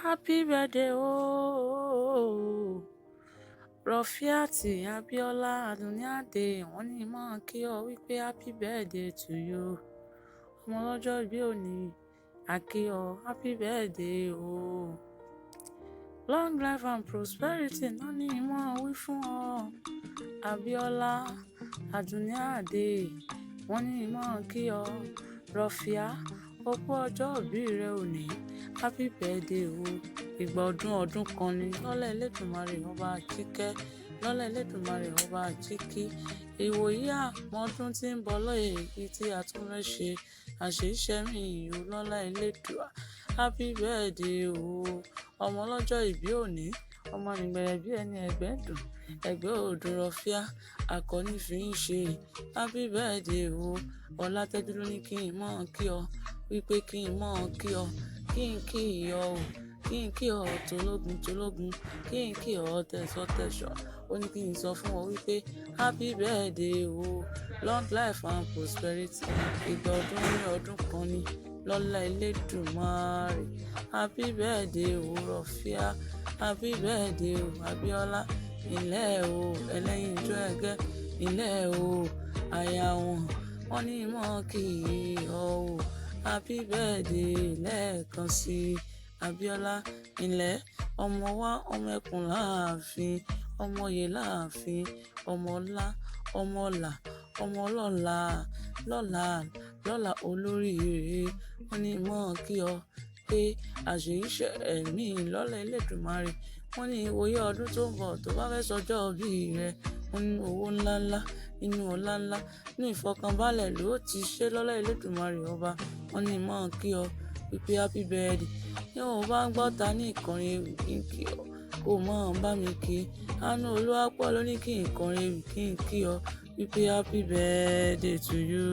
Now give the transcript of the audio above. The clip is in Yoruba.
Happy birthday, oh. Rafiat Abiola Adunni Ade, wọ́n ní máa kí ọ wípé happy birthday to you. Ọmọ ọlọ́jọ́ ìbí òní, a kí ọ happy birthday, oh. Long life and prosperity náà ní máa wí fún ọ. Abiola Adunni Ade, wọ́n ní máa kí ọ. Rafia, ó kú ọjọ́ ìbí rẹ òní. Happy birthday o. Ìgbà ọdún kan ni lọ́lá Elédùmarè ọba àjíkẹ́, lọ́lá Elédùmarè ọba àjíkí. Ìwòyí àmọ́dún tí ń bọ̀ lọ́yẹ̀ èyí tí a tún fẹ́ ṣe àṣeyíṣẹ́mí ìyó lọ́lá Elédùà. Happy birthday o. Ọmọ ọlọ́jọ́ ìbí òní, ọmọ nìgbẹ̀rẹ̀ bí ẹni ẹgbẹ́ dùn, ẹgbẹ́ òdùn Rafia, akọni fi ń ṣe. Happy birthday o. Ọlátẹ́jú ló ní kí n mọ̀ kí ọ, wípé kí n mọ̀ kí ọ, kí n kí ọ o, kí n kí ọ tológun, kí n kí ọ tẹ̀sọ́. Ó ní kí n sọ fún ọ wípé happy birthday o. Long life and prosperity. Ìgbà ọdún kan ni lọ́lá Elédùmarè. Happy birthday o Rafia. Happy birthday o Abiola. Ilẹ̀ o ẹlẹ́yinjú ẹgẹ́. Ilẹ̀ o aya wọ́n ní mọ̀ kí ọ o. Happy birthday lẹ́ẹ̀kan sí Abiola. Ilẹ̀ ọmọ wa, ọmọ ẹkùn láàfin, ọmọ oyè láàfin, ọmọ ọlá, ọmọ ọlà, ọmọ lọ́la olóríire. Wọ́n ní mọ̀ kí ọ pé àṣeyíṣẹ́ ẹ̀mí lọ́lá Elédùmarè. Wọ́n ní ìwòye ọdún tó ń bọ̀ tó bá fẹ́ sọjọ́ ìbí rẹ̀, wọ́n ní owó ńláńlá, inú ọlá ńlá, inú ìfọkànbalẹ̀ ló ti ṣe lọ́lá Elédùmarè ọba. Wọ́n ní mọ̀ kí ọ wípé happy birthday. Ní òun bá ń gbọ́ ta ní ìkọrin ewì kí n kí ọ, kó mọ̀ bá mi kí. Àánú Olúwapọ̀ ló ní kí n kọrin ewì kí n kí ọ wípé happy birthday to you.